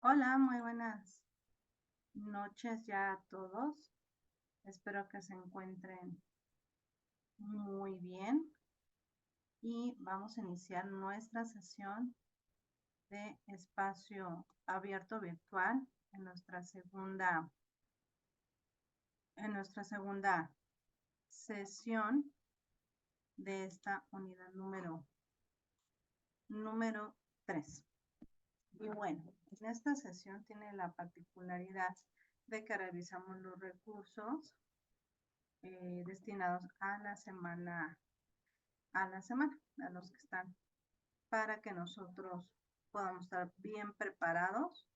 Hola, muy buenas noches ya a todos. Espero que se encuentren muy bien y vamos a iniciar nuestra sesión de espacio abierto virtual en nuestra segunda sesión de esta unidad número 3. Y bueno, en esta sesión tiene la particularidad de que revisamos los recursos destinados a a los que están, para que nosotros podamos estar bien preparados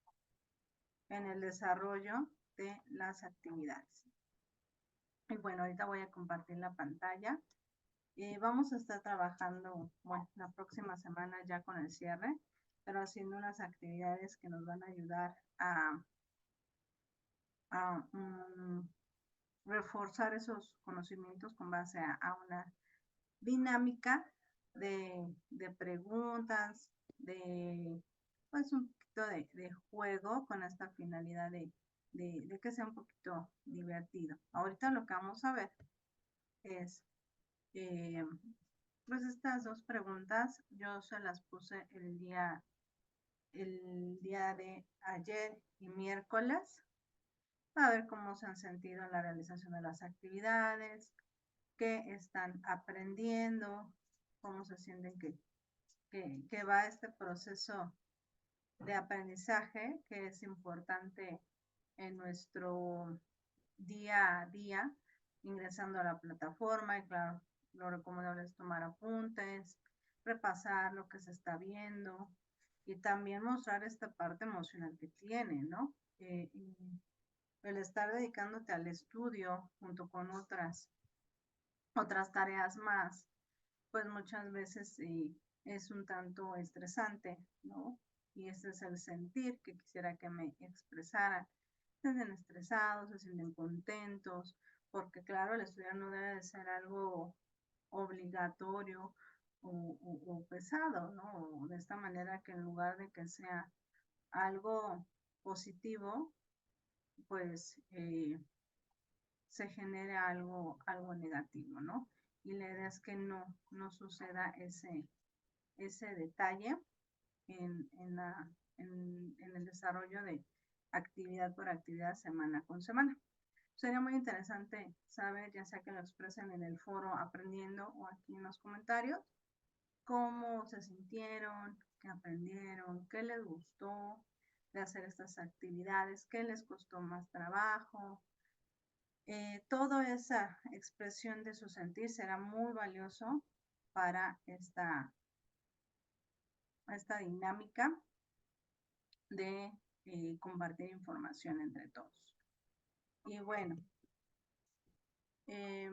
en el desarrollo de las actividades. Y bueno, ahorita voy a compartir la pantalla. Vamos a estar trabajando, bueno, la próxima semana ya con el cierre, pero haciendo unas actividades que nos van a ayudar a reforzar esos conocimientos con base a una dinámica de preguntas, de pues un poquito de juego con esta finalidad de que sea un poquito divertido. Ahorita lo que vamos a ver es, eh, pues estas dos preguntas, yo se las puse el día de ayer y miércoles, para ver cómo se han sentido en la realización de las actividades, qué están aprendiendo, cómo se sienten que va este proceso de aprendizaje, que es importante en nuestro día a día, ingresando a la plataforma. Y claro, lo recomendable es tomar apuntes, repasar lo que se está viendo y también mostrar esta parte emocional que tiene, ¿no? El estar dedicándote al estudio junto con otras tareas más, pues muchas veces es un tanto estresante, ¿no? Y ese es el sentir que quisiera que me expresaran. Se sienten estresados, se sienten contentos, porque claro, el estudiar no debe de ser algo obligatorio o pesado, ¿no? O de esta manera, que en lugar de que sea algo positivo, pues se genere algo negativo, ¿no? Y la idea es que no suceda ese detalle en el desarrollo de actividad por actividad, semana con semana. Sería muy interesante saber, ya sea que lo expresen en el foro aprendiendo o aquí en los comentarios, cómo se sintieron, qué aprendieron, qué les gustó de hacer estas actividades, qué les costó más trabajo. Toda esa expresión de su sentir será muy valioso para esta dinámica de compartir información entre todos. Y bueno, eh,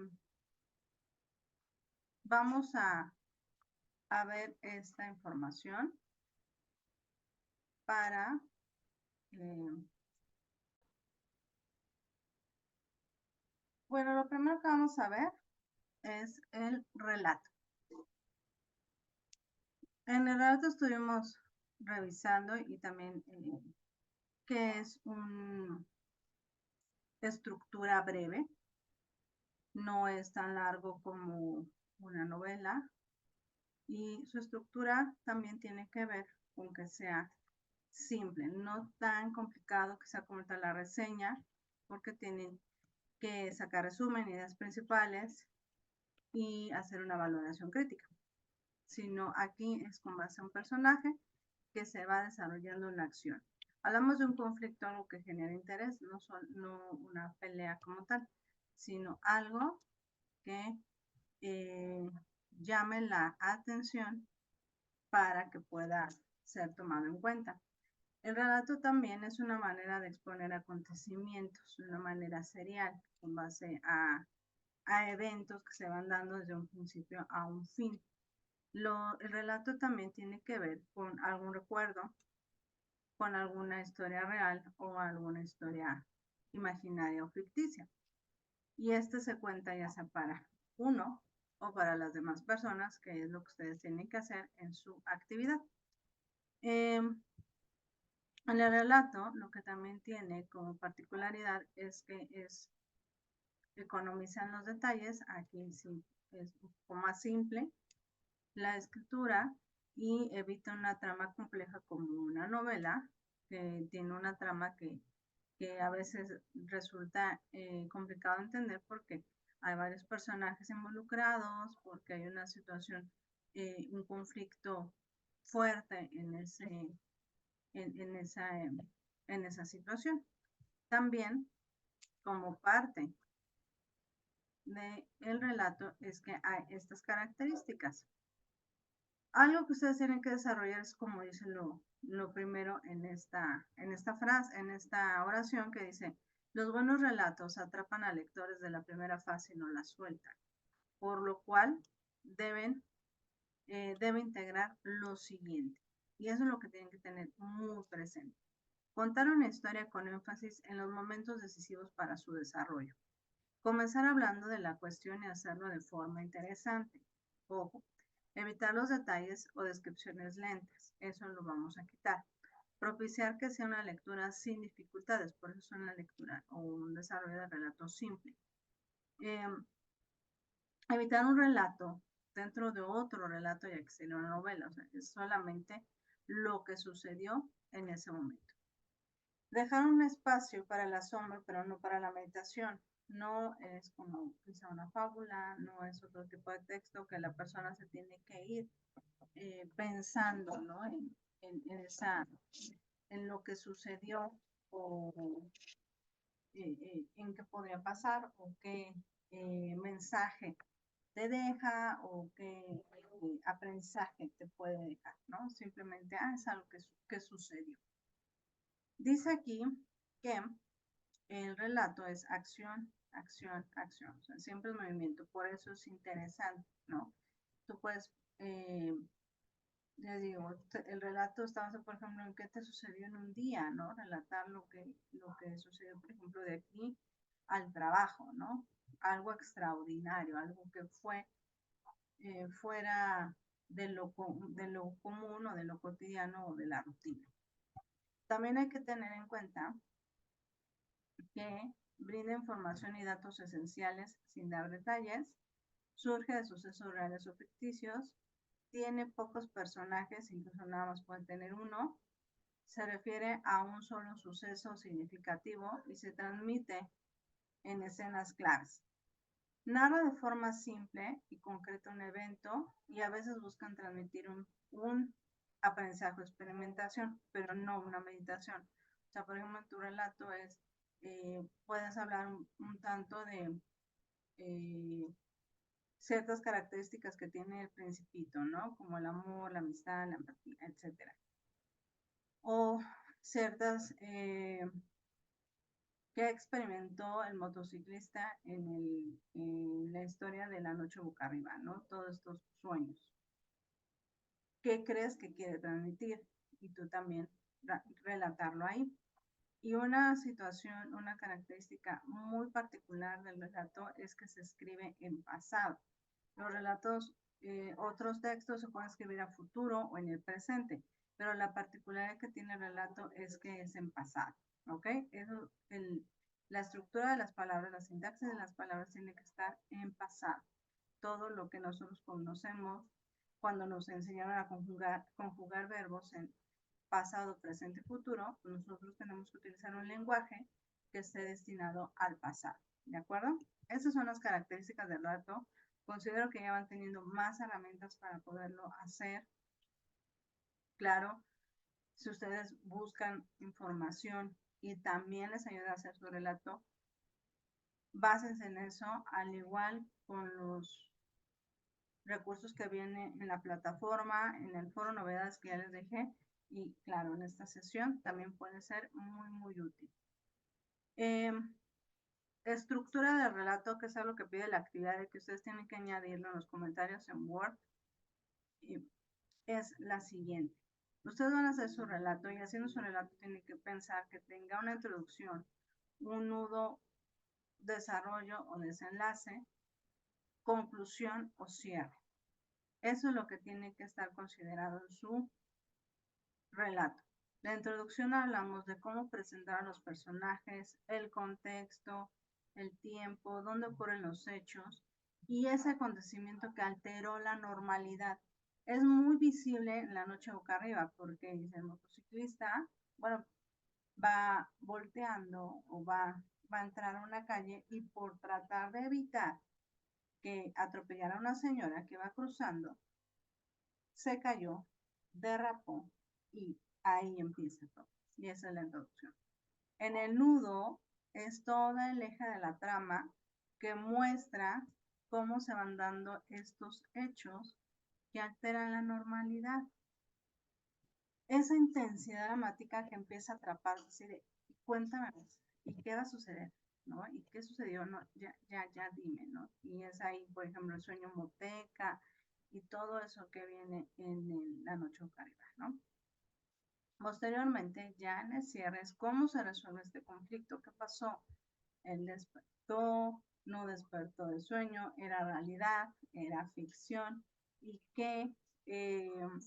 vamos a ver esta información para bueno, lo primero que vamos a ver es el relato. En el relato estuvimos revisando y también qué es una estructura breve. No es tan largo como una novela, y su estructura también tiene que ver con que sea simple, no tan complicado que sea como tal la reseña, porque tienen que sacar resumen, ideas principales y hacer una valoración crítica. Sino aquí es con base a un personaje que se va desarrollando una acción. Hablamos de un conflicto, algo que genera interés, no una pelea como tal, sino algo que llame la atención para que pueda ser tomado en cuenta. El relato también es una manera de exponer acontecimientos, una manera serial, con base a eventos que se van dando desde un principio a un fin. El relato también tiene que ver con algún recuerdo, con alguna historia real o alguna historia imaginaria o ficticia. Y este se cuenta ya sea para uno o para las demás personas, que es lo que ustedes tienen que hacer en su actividad. En el relato, lo que también tiene como particularidad es que economizan los detalles, aquí sí es un poco más simple la escritura y evita una trama compleja como una novela, que tiene una trama que a veces resulta complicado entender porque hay varios personajes involucrados, porque hay una situación, un conflicto fuerte en esa, en esa situación. También, como parte del relato, es que hay estas características. Algo que ustedes tienen que desarrollar es como dice lo primero en esta frase, en esta oración que dice, los buenos relatos atrapan a lectores de la primera fase y no la sueltan, por lo cual debe integrar lo siguiente. Y eso es lo que tienen que tener muy presente. Contar una historia con énfasis en los momentos decisivos para su desarrollo. Comenzar hablando de la cuestión y hacerlo de forma interesante. Ojo, evitar los detalles o descripciones lentas. Eso lo vamos a quitar. Propiciar que sea una lectura sin dificultades. Por eso es una lectura o un desarrollo de relato simple. Evitar un relato dentro de otro relato, ya que sería una novela. O sea, es solamente lo que sucedió en ese momento. Dejar un espacio para el asombro, pero no para la meditación. No es como quizá una fábula, no es otro tipo de texto que la persona se tiene que ir pensando, ¿no? En lo que sucedió o en qué podría pasar o qué mensaje te deja o qué aprendizaje te puede dejar, ¿no? Simplemente, es algo que sucedió. Dice aquí que el relato es acción, acción, acción, o sea, siempre es movimiento, por eso es interesante, ¿no? Tú puedes, les digo, el relato está basado, por ejemplo, en qué te sucedió en un día, ¿no? Relatar lo que sucedió, por ejemplo, de aquí al trabajo, ¿no? Algo extraordinario, algo que fue fuera de lo común o de lo cotidiano o de la rutina. También hay que tener en cuenta que brinda información y datos esenciales sin dar detalles, surge de sucesos reales o ficticios, tiene pocos personajes, incluso nada más pueden tener uno, se refiere a un solo suceso significativo y se transmite en escenas claras. Narra de forma simple y concreta un evento y a veces buscan transmitir un aprendizaje o experimentación, pero no una meditación. O sea, por ejemplo, en tu relato puedes hablar un tanto de ciertas características que tiene el principito, ¿no? Como el amor, la amistad, la empatía, etc. O ciertas que experimentó el motociclista en la historia de la noche boca arriba, ¿no? Todos estos sueños. ¿Qué crees que quiere transmitir? Y tú también relatarlo ahí. Y una situación, una característica muy particular del relato es que se escribe en pasado. Los relatos, otros textos se pueden escribir a futuro o en el presente, pero la particularidad que tiene el relato es que es en pasado, ¿ok? Eso, la estructura de las palabras, la sintaxis de las palabras tiene que estar en pasado. Todo lo que nosotros conocemos cuando nos enseñaron a conjugar verbos en pasado, presente y futuro, nosotros tenemos que utilizar un lenguaje que esté destinado al pasado, ¿de acuerdo? Esas son las características del relato. Considero que ya van teniendo más herramientas para poderlo hacer. Claro, si ustedes buscan información y también les ayuda a hacer su relato, básense en eso, al igual con los recursos que vienen en la plataforma, en el foro novedades que ya les dejé, y claro, en esta sesión también puede ser muy, muy útil. Estructura del relato, que es algo que pide la actividad de que ustedes tienen que añadirlo en los comentarios en Word, es la siguiente. Ustedes van a hacer su relato y haciendo su relato tienen que pensar que tenga una introducción, un nudo, desarrollo o desenlace, conclusión o cierre. Eso es lo que tiene que estar considerado en su relato. La introducción hablamos de cómo presentar a los personajes, el contexto, el tiempo, dónde ocurren los hechos y ese acontecimiento que alteró la normalidad. Es muy visible en La noche boca arriba porque el motociclista, bueno, va volteando o va a entrar a una calle y por tratar de evitar que atropellara a una señora que va cruzando, se cayó, derrapó y ahí empieza todo. Y esa es la introducción. En el nudo es toda el eje de la trama que muestra cómo se van dando estos hechos que alteran la normalidad. Esa intensidad dramática que empieza a atrapar, decir, cuéntame más, ¿y qué va a suceder? ¿No? ¿Y qué sucedió? No, ya dime, ¿no? Y es ahí, por ejemplo, el sueño moteca y todo eso que viene en La noche boca arriba, ¿no? Posteriormente, ya en el cierre, es cómo se resuelve este conflicto, qué pasó. Él despertó, no despertó del sueño, era realidad, era ficción, y qué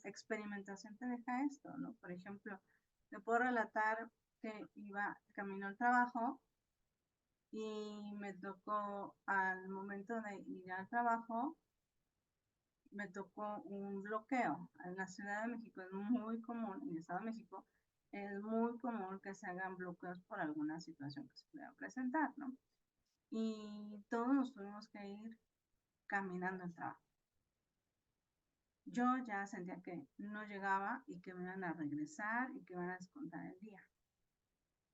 experimentación te deja esto, ¿no? Por ejemplo, te puedo relatar que iba camino al trabajo y me tocó al momento de ir al trabajo, me tocó un bloqueo. En la Ciudad de México es muy común, en el Estado de México, es muy común que se hagan bloqueos por alguna situación que se pueda presentar, ¿no? Y todos nos tuvimos que ir caminando al trabajo. Yo ya sentía que no llegaba y que me iban a regresar y que iban a descontar el día.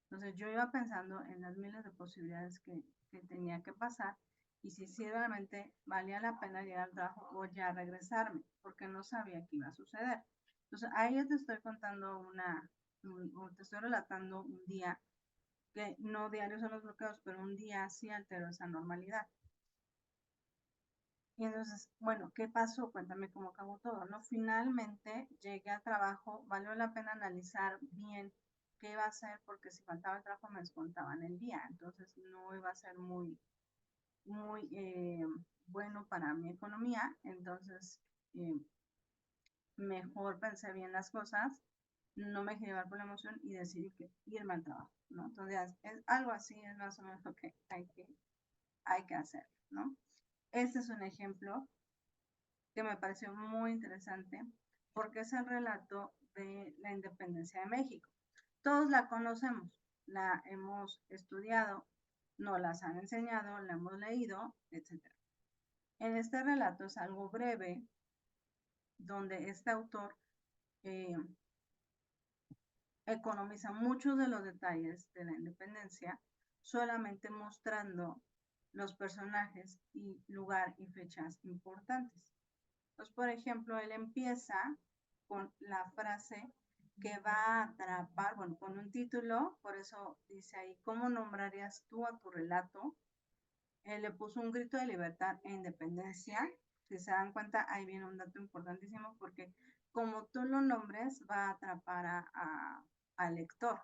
Entonces yo iba pensando en las miles de posibilidades que tenía que pasar y si realmente valía la pena llegar al trabajo o ya regresarme, porque no sabía qué iba a suceder. Entonces ahí yo te estoy contando te estoy relatando un día que no diarios son los bloqueos, pero un día sí alteró esa normalidad. Y entonces, bueno, ¿qué pasó? Cuéntame cómo acabó todo, ¿no? Finalmente llegué al trabajo, valió la pena analizar bien qué iba a hacer, porque si faltaba el trabajo me descontaban el día, entonces no iba a ser muy bueno para mi economía, entonces eh, mejor pensé bien las cosas, no me dejé llevar por la emoción y decidí irme al trabajo, ¿no? Entonces, algo así es más o menos lo que hay que hacer, ¿no? Este es un ejemplo que me pareció muy interesante porque es el relato de la independencia de México. Todos la conocemos, la hemos estudiado, nos las han enseñado, la hemos leído, etc. En este relato es algo breve, donde este autor eh, economiza muchos de los detalles de la independencia, solamente mostrando los personajes y lugar y fechas importantes. Pues, por ejemplo, él empieza con la frase que va a atrapar, bueno, con un título, por eso dice ahí, ¿cómo nombrarías tú a tu relato? Él le puso un grito de libertad e independencia. Si se dan cuenta, ahí viene un dato importantísimo porque como tú lo nombres, va a atrapar al lector.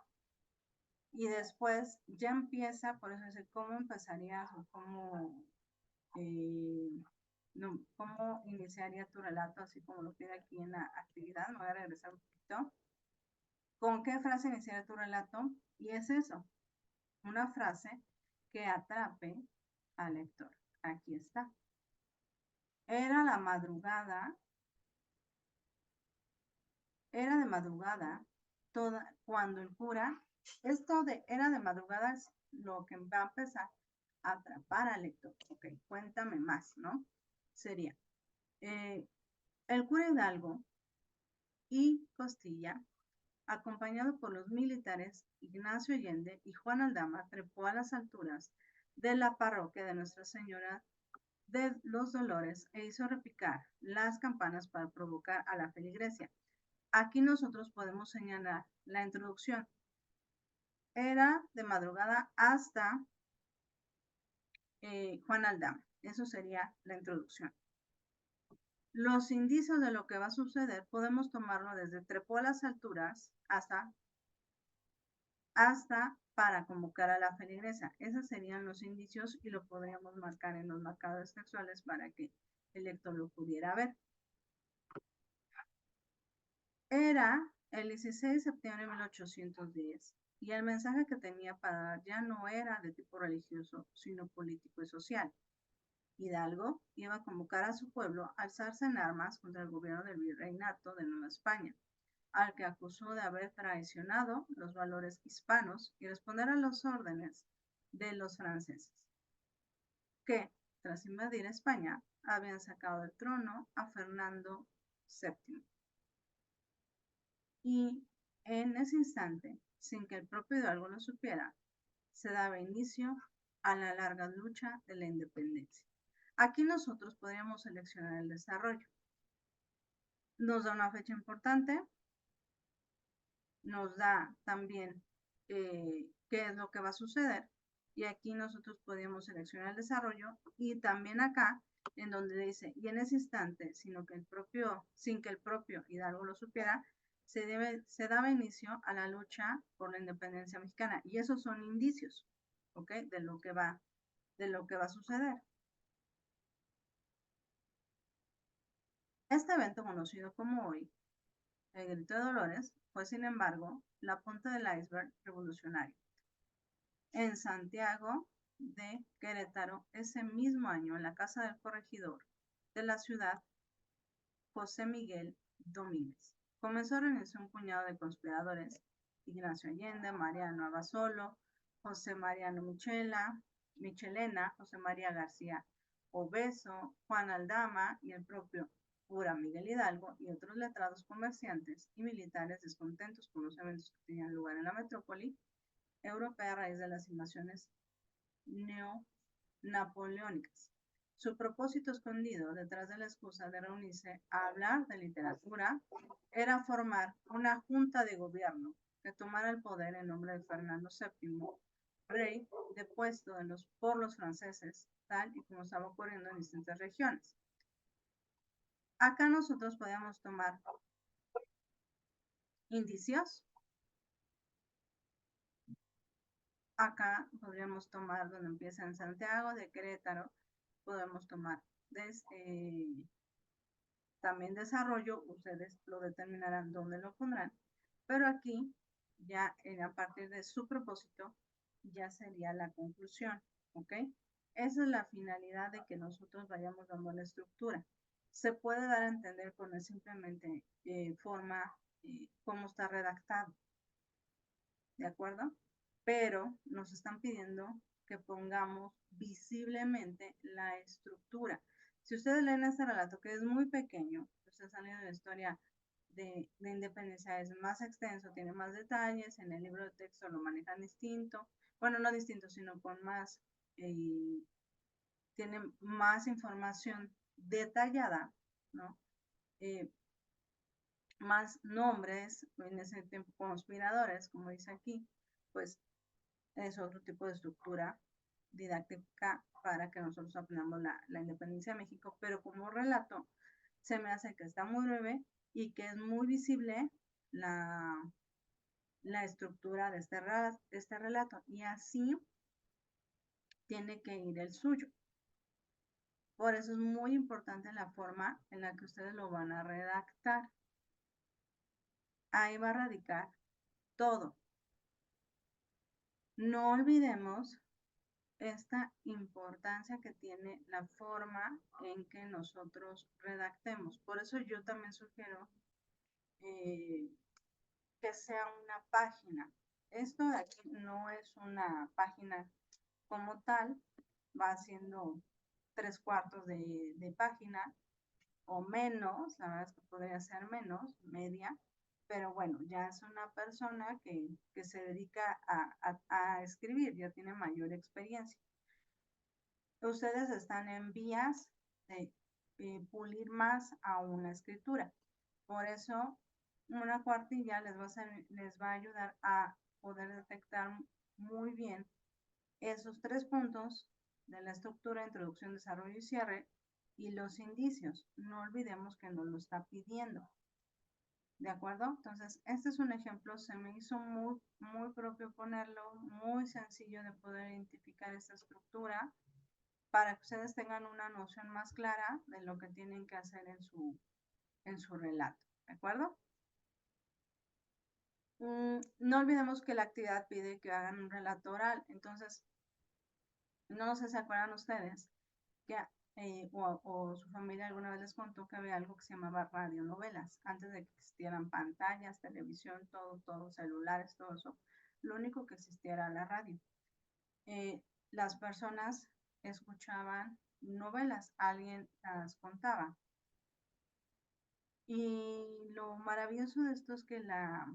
Y después ya empieza, por eso dice, ¿cómo empezarías o eh, no, cómo iniciaría tu relato, así como lo pide aquí en la actividad? Me voy a regresar un poquito. ¿Con qué frase iniciaría tu relato? Y es eso, una frase que atrape al lector. Aquí está. Era la madrugada, era de madrugada, cuando el cura, esto de era de madrugada es lo que va a empezar a atrapar al lector. Ok, cuéntame más, ¿no? Sería, el cura Hidalgo y Costilla, acompañado por los militares Ignacio Allende y Juan Aldama, trepó a las alturas de la parroquia de Nuestra Señora de los Dolores e hizo repicar las campanas para provocar a la feligresía. Aquí nosotros podemos señalar la introducción. Era de madrugada hasta Juan Aldama. Eso sería la introducción. Los indicios de lo que va a suceder podemos tomarlo desde trepó a las alturas hasta para convocar a la feligresa. Esos serían los indicios y lo podríamos marcar en los marcadores textuales para que el lector lo pudiera ver. Era el 16 de septiembre de 1810, y el mensaje que tenía para dar ya no era de tipo religioso, sino político y social. Hidalgo iba a convocar a su pueblo a alzarse en armas contra el gobierno del virreinato de Nueva España, al que acusó de haber traicionado los valores hispanos y responder a las órdenes de los franceses, que, tras invadir España, habían sacado del trono a Fernando VII. Y en ese instante, sin que el propio Hidalgo lo supiera, se daba inicio a la larga lucha de la independencia. Aquí nosotros podríamos seleccionar el desarrollo. Nos da una fecha importante, nos da también qué es lo que va a suceder, y aquí nosotros podemos seleccionar el desarrollo, y también acá en donde dice, y en ese instante, sin que el propio Hidalgo lo supiera, se daba inicio a la lucha por la independencia mexicana, y esos son indicios, ¿ok? De lo que va a suceder. Este evento, conocido como hoy el Grito de Dolores, fue sin embargo la punta del iceberg revolucionario. En Santiago de Querétaro, ese mismo año, en la casa del corregidor de la ciudad, José Miguel Domínguez, comenzó a reunirse un puñado de conspiradores: Ignacio Allende, Mariano Abasolo, José Mariano Michelena, José María García Obeso, Juan Aldama y el propio cura Miguel Hidalgo, y otros letrados, comerciantes y militares descontentos con los eventos que tenían lugar en la metrópoli europea a raíz de las invasiones neo-napoleónicas. Su propósito escondido detrás de la excusa de reunirse a hablar de literatura era formar una junta de gobierno que tomara el poder en nombre de Fernando VII, rey depuesto por los franceses, tal y como estaba ocurriendo en distintas regiones. Acá nosotros podemos tomar indicios. Acá podríamos tomar donde empieza en Santiago de Querétaro, podemos tomar también desarrollo, ustedes lo determinarán dónde lo pondrán, pero aquí ya a partir de su propósito ya sería la conclusión, ¿ok? Esa es la finalidad de que nosotros vayamos dando la estructura. Se puede dar a entender con el simplemente forma cómo está redactado, ¿de acuerdo? Pero nos están pidiendo que pongamos visiblemente la estructura. Si ustedes leen este relato, que es muy pequeño, ustedes han leído la historia de independencia, es más extenso, tiene más detalles, en el libro de texto lo manejan distinto, bueno, no distinto, sino con más, tiene más información detallada, ¿no? Más nombres, en ese tiempo conspiradores, como dice aquí, pues es otro tipo de estructura didáctica para que nosotros aprendamos la independencia de México, pero como relato se me hace que está muy breve y que es muy visible la estructura de este relato, y así tiene que ir el suyo. Por eso es muy importante la forma en la que ustedes lo van a redactar. Ahí va a radicar todo. No olvidemos esta importancia que tiene la forma en que nosotros redactemos. Por eso yo también sugiero que sea una página. Esto de aquí no es una página como tal, va siendo 3/4 de página o menos, la verdad es que podría ser menos, media, pero bueno, ya es una persona que se dedica a escribir, ya tiene mayor experiencia. Ustedes están en vías de pulir más a una escritura. Por eso, una cuartilla les va a ayudar a poder detectar muy bien esos 3 puntos de la estructura: introducción, desarrollo y cierre, y los indicios. No olvidemos que nos lo está pidiendo. ¿De acuerdo? Entonces, este es un ejemplo, se me hizo muy, muy propio ponerlo, muy sencillo de poder identificar esta estructura, para que ustedes tengan una noción más clara de lo que tienen que hacer en su relato. ¿De acuerdo? No olvidemos que la actividad pide que hagan un relato oral, entonces, no sé si se acuerdan ustedes que o su familia alguna vez les contó que había algo que se llamaba radionovelas, antes de que existieran pantallas, televisión, todo, celulares, todo eso. Lo único que existía era la radio. Las personas escuchaban novelas, alguien las contaba. Y lo maravilloso de esto es que a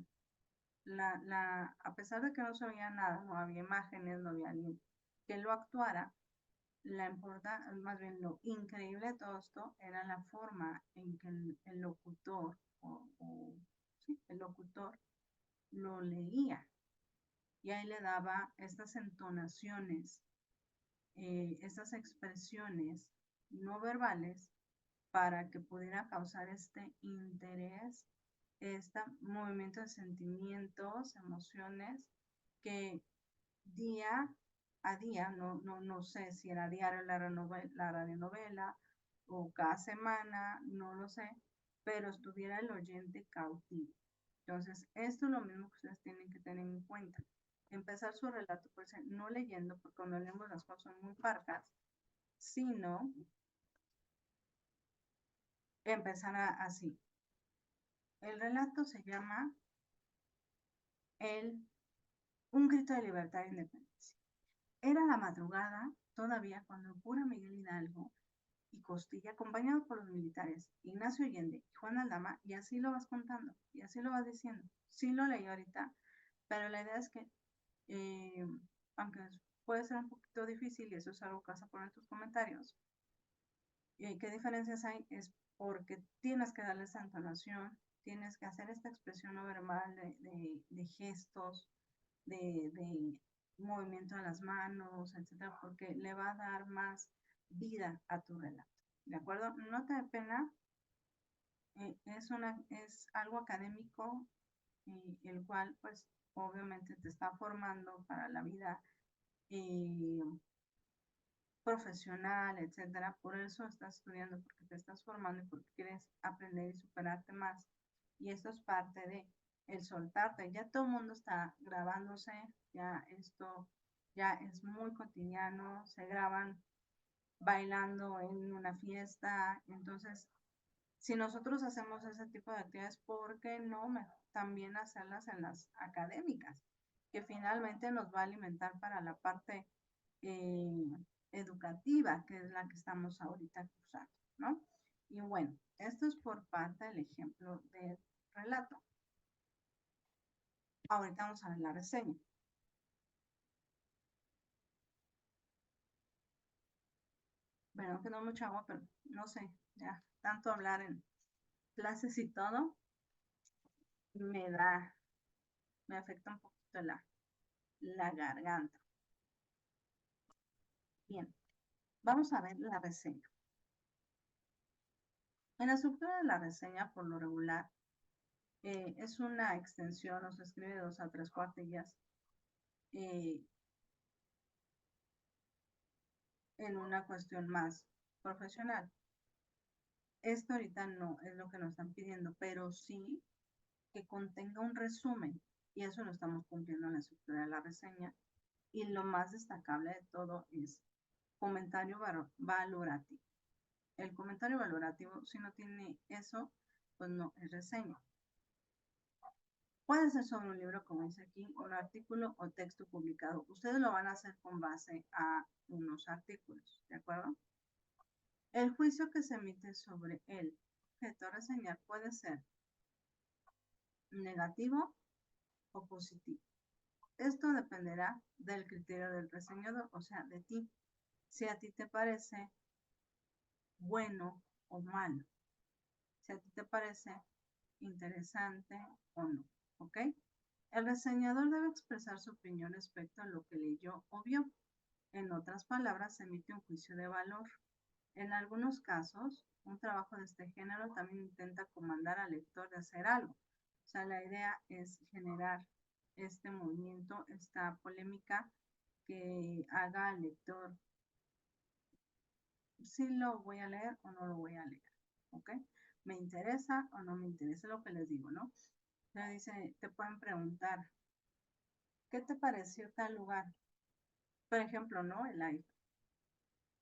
pesar de que no se veía nada, no había imágenes, no había alguien que lo actuara, más bien lo increíble de todo esto era la forma en que el locutor sí, el locutor lo leía y ahí le daba estas entonaciones, estas expresiones no verbales para que pudiera causar este interés, este movimiento de sentimientos, emociones que día a día, no sé si era diario la radionovela o cada semana, no lo sé, pero estuviera el oyente cautivo. Entonces, esto es lo mismo que ustedes tienen que tener en cuenta. Empezar su relato, pues no leyendo, porque cuando leemos las cosas son muy parcas, sino empezar así. El relato se llama Un grito de libertad e independencia. Era la madrugada, todavía, cuando el cura Miguel Hidalgo y Costilla, acompañado por los militares, Ignacio Allende y Juan Aldama, y así lo vas contando, y así lo vas diciendo. Sí lo leí ahorita, pero la idea es que, eh, aunque puede ser un poquito difícil, y eso es algo que vas a poner en tus comentarios, ¿qué diferencias hay? Es porque tienes que darle esa entonación, tienes que hacer esta expresión no verbal de gestos, de movimiento de las manos, etcétera, porque le va a dar más vida a tu relato. ¿De acuerdo? No te dé pena, es algo académico, el cual, pues, obviamente te está formando para la vida eh, profesional, etcétera. Por eso estás estudiando, porque te estás formando y porque quieres aprender y superarte más. Y esto es parte de el soltarte. Ya todo el mundo está grabándose, ya esto ya es muy cotidiano, se graban bailando en una fiesta. Entonces, si nosotros hacemos ese tipo de actividades, ¿por qué no también hacerlas en las académicas? Que finalmente nos va a alimentar para la parte eh, educativa, que es la que estamos ahorita cursando, ¿no? Y bueno, esto es por parte del ejemplo del relato. Ahorita vamos a ver la reseña. Bueno, que no mucha agua, pero no sé, ya tanto hablar en clases y todo, me da, me afecta un poquito la garganta. Bien, vamos a ver la reseña. En la estructura de la reseña, por lo regular, es una extensión, o se escribe de 2 a 3 cuartillas, eh, en una cuestión más profesional. Esto ahorita no es lo que nos están pidiendo, pero sí que contenga un resumen, y eso lo estamos cumpliendo en la estructura de la reseña. Y lo más destacable de todo es comentario valorativo. El comentario valorativo, si no tiene eso, pues no es reseña. Puede ser sobre un libro, como dice aquí, un artículo o texto publicado. Ustedes lo van a hacer con base a unos artículos, ¿de acuerdo? El juicio que se emite sobre el objeto a reseñar puede ser negativo o positivo. Esto dependerá del criterio del reseñador, o sea, de ti. Si a ti te parece bueno o malo, si a ti te parece interesante o no, ¿ok? El reseñador debe expresar su opinión respecto a lo que leyó o vio. En otras palabras, se emite un juicio de valor. En algunos casos, un trabajo de este género también intenta comandar al lector de hacer algo. O sea, la idea es generar este movimiento, esta polémica que haga al lector si lo voy a leer o no lo voy a leer. ¿Ok? ¿Me interesa o no me interesa lo que les digo, no? Te dice, te pueden preguntar, ¿qué te pareció tal lugar? Por ejemplo, ¿no? El AIFA,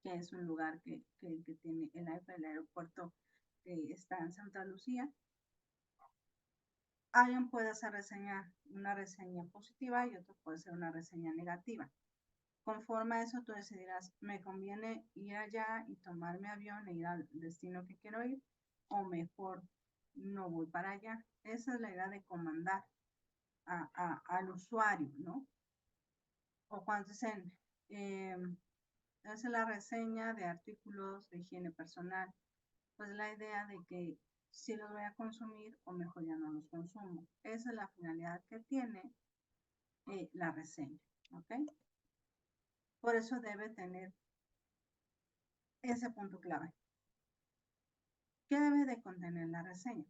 que es un lugar que tiene el AIFA, el aeropuerto que está en Santa Lucía. Alguien puede hacer una reseña positiva y otro puede ser una reseña negativa. Conforme a eso, tú decidirás, ¿me conviene ir allá y tomar mi avión e ir al destino que quiero ir? O mejor, no voy para allá. Esa es la idea de comandar al usuario, ¿no? O cuando dicen, hace la reseña de artículos de higiene personal, pues la idea de que si los voy a consumir o mejor ya no los consumo. Esa es la finalidad que tiene la reseña, ¿ok? Por eso debe tener ese punto clave. ¿Qué debe de contener la reseña?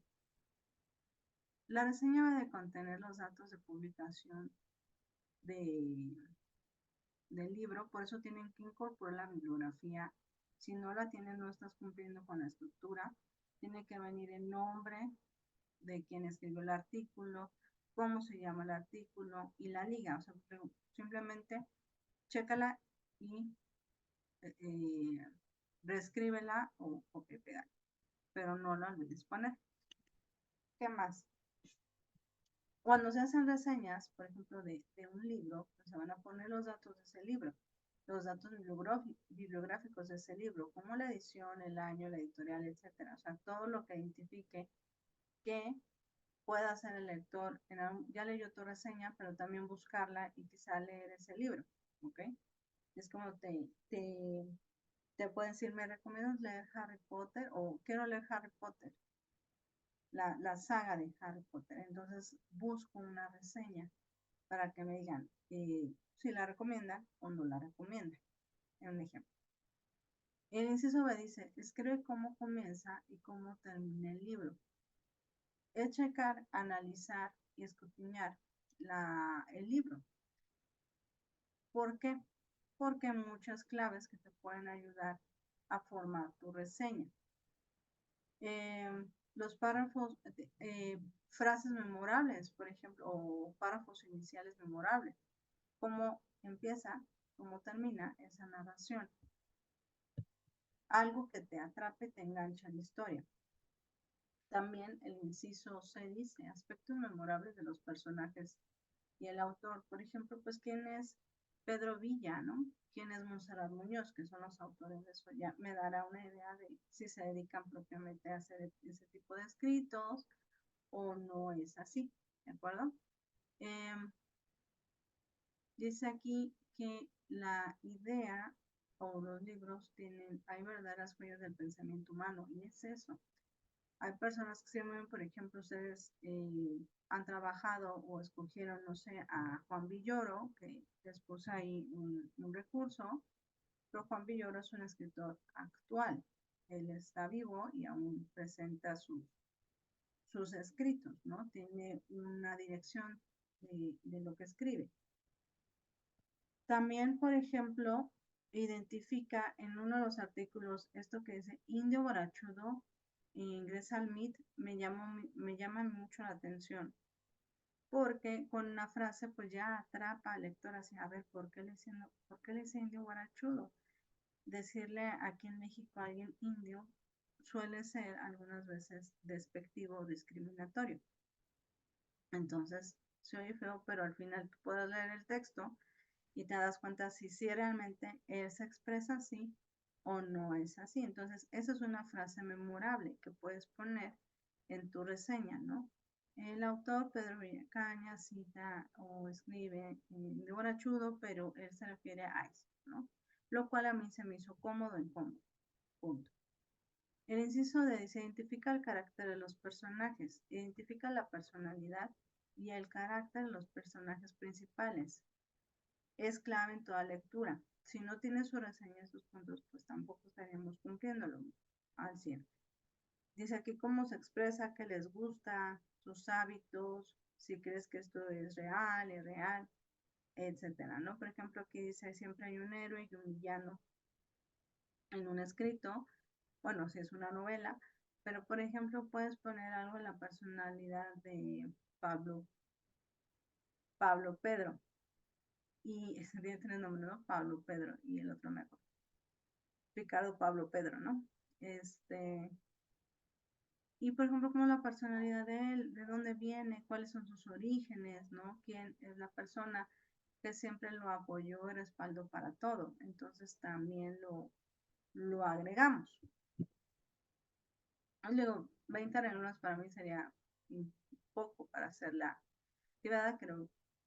La reseña debe de contener los datos de publicación del libro, por eso tienen que incorporar la bibliografía. Si no la tienen, no estás cumpliendo con la estructura. Tiene que venir el nombre de quien escribió el artículo, cómo se llama el artículo y la liga. O sea, simplemente chécala y reescríbela o copia, pero no lo olvides poner. ¿Qué más? Cuando se hacen reseñas, por ejemplo, de un libro, pues se van a poner los datos de ese libro, los datos bibliográficos de ese libro, como la edición, el año, la editorial, etcétera. O sea, todo lo que identifique que pueda hacer el lector. Ya leyó tu reseña, pero también buscarla y quizá leer ese libro, ¿ok? Es como te pueden decir, ¿me recomiendas leer Harry Potter? O quiero leer Harry Potter, la saga de Harry Potter. Entonces busco una reseña para que me digan si la recomiendan o no la recomiendan. Un ejemplo. El inciso B dice, escribe cómo comienza y cómo termina el libro. Es checar, analizar y escudriñar el libro. ¿Por qué? Porque hay muchas claves que te pueden ayudar a formar tu reseña. Los párrafos, frases memorables, por ejemplo, o párrafos iniciales memorables. Cómo empieza, cómo termina esa narración. Algo que te atrape, te engancha en la historia. También el inciso C dice aspectos memorables de los personajes y el autor. Por ejemplo, pues quién es Pedro Villa, ¿no? ¿Quién es Montserrat Muñoz? Que son los autores de eso. Ya me dará una idea de si se dedican propiamente a hacer ese tipo de escritos o no es así, ¿de acuerdo? Dice aquí que la idea o los libros hay verdaderas joyas del pensamiento humano, y es eso. Hay personas que se llaman, por ejemplo, ustedes han trabajado o escogieron, no sé, a Juan Villoro, que les puse ahí un recurso, pero Juan Villoro es un escritor actual. Él está vivo y aún presenta sus escritos, ¿no? Tiene una dirección de lo que escribe. También, por ejemplo, identifica en uno de los artículos esto que dice indio borrachudo e ingresa al MIT, me llama mucho la atención, porque con una frase pues ya atrapa al lector así, a ver, ¿por qué le dice indio borrachudo? Decirle aquí en México a alguien indio suele ser algunas veces despectivo o discriminatorio. Entonces, se oye feo, pero al final tú puedes leer el texto y te das cuenta si realmente él se expresa así o no es así. Entonces, esa es una frase memorable que puedes poner en tu reseña, ¿no? El autor, Pedro Villacaña, cita o escribe de borrachudo, pero él se refiere a eso, ¿no? Lo cual a mí se me hizo cómodo en cómodo. Punto. El inciso de dice, identifica el carácter de los personajes, identifica la personalidad y el carácter de los personajes principales. Es clave en toda lectura. Si no tiene su reseña en sus puntos, pues tampoco estaríamos cumpliéndolo al 100. Dice aquí cómo se expresa, qué les gusta, sus hábitos, si crees que esto es real, irreal, etcétera, ¿no? Por ejemplo, aquí dice siempre hay un héroe y un villano en un escrito, bueno, si es una novela, Pero, por ejemplo, puedes poner algo en la personalidad de Pablo Pedro. Y ese tiene tres nombres, ¿no? Pablo Pedro y el otro me acuerdo. Ricardo Pablo Pedro, ¿no? Y por ejemplo, como la personalidad de él, de dónde viene, cuáles son sus orígenes, ¿no? ¿Quién es la persona que siempre lo apoyó y respaldó para todo? Entonces también lo agregamos. Luego, 20 renglones para mí sería un poco para hacer la actividad,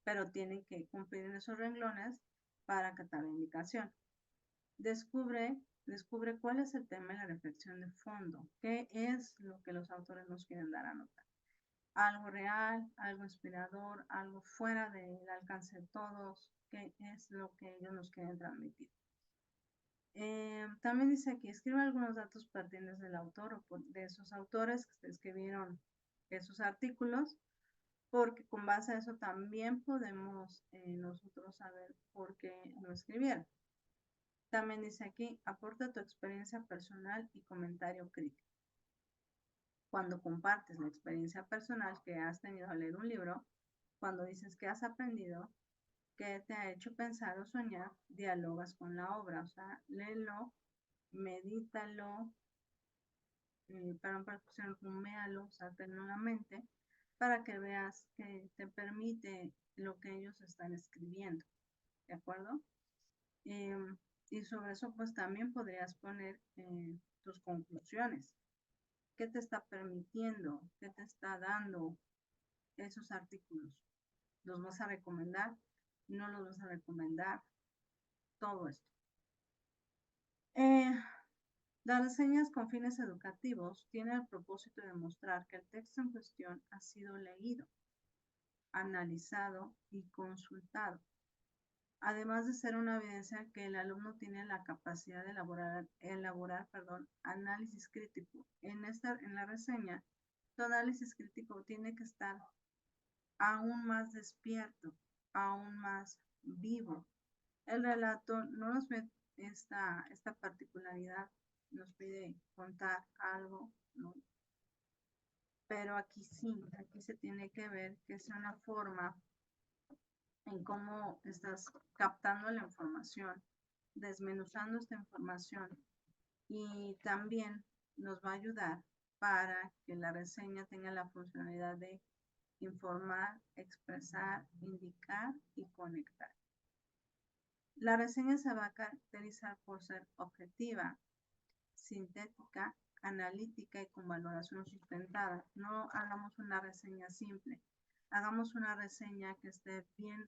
pero tienen que cumplir en esos renglones para acatar la indicación. Descubre cuál es el tema de la reflexión de fondo, qué es lo que los autores nos quieren dar a notar. Algo real, algo inspirador, algo fuera del alcance de todos, qué es lo que ellos nos quieren transmitir. También dice aquí, escribe algunos datos pertinentes del autor o de esos autores que escribieron esos artículos, porque con base a eso también podemos nosotros saber por qué lo escribieron. También dice aquí, aporta tu experiencia personal y comentario crítico. Cuando compartes la experiencia personal que has tenido al leer un libro, cuando dices que has aprendido, que te ha hecho pensar o soñar, dialogas con la obra. O sea, léelo, medítalo, para una percusión, ruméalo, sáltelo en la mente, para que veas que te permite lo que ellos están escribiendo. ¿De acuerdo? Y sobre eso, pues también podrías poner tus conclusiones. ¿Qué te está permitiendo? ¿Qué te está dando esos artículos? ¿Los vas a recomendar? ¿No los vas a recomendar? Todo esto. Las reseñas con fines educativos tienen el propósito de demostrar que el texto en cuestión ha sido leído, analizado y consultado, además de ser una evidencia que el alumno tiene la capacidad de elaborar análisis crítico. En la reseña, tu análisis crítico tiene que estar aún más despierto, aún más vivo. El relato no nos ve esta particularidad, nos pide contar algo, ¿no? Pero aquí sí, aquí se tiene que ver que es una forma en cómo estás captando la información, desmenuzando esta información, y también nos va a ayudar para que la reseña tenga la funcionalidad de informar, expresar, indicar y conectar. La reseña se va a caracterizar por ser objetiva, sintética, analítica y con valoración sustentada. No hagamos una reseña simple, hagamos una reseña que esté bien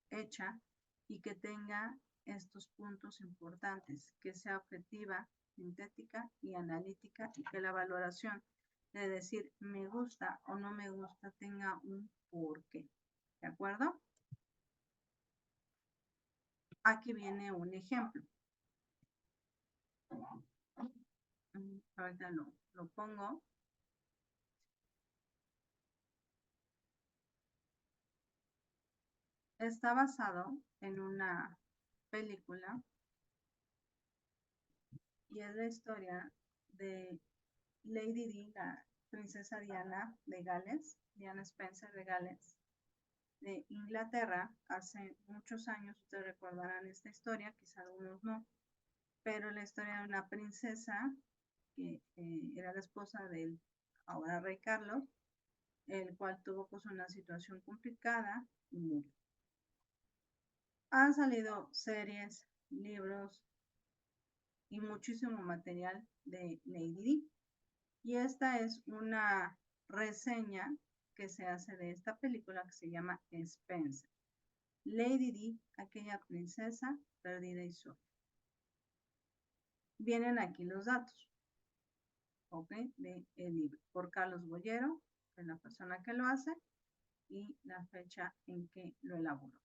hecha y que tenga estos puntos importantes, que sea objetiva, sintética y analítica, y que la valoración de decir me gusta o no me gusta tenga un porqué. ¿De acuerdo? Aquí viene un ejemplo. Ahorita lo pongo. Está basado en una película y es la historia de Lady Di, la princesa Diana de Gales, Diana Spencer de Gales, de Inglaterra. Hace muchos años, ustedes recordarán esta historia, quizá algunos no, pero la historia de una princesa que era la esposa del ahora rey Carlos, el cual tuvo pues una situación complicada y murió. Han salido series, libros y muchísimo material de Lady Di. Y esta es una reseña que se hace de esta película que se llama Spencer. Lady Di, aquella princesa perdida y sola. Vienen aquí los datos, ¿ok? De el libro, por Carlos Bollero, que es la persona que lo hace, y la fecha en que lo elaboró.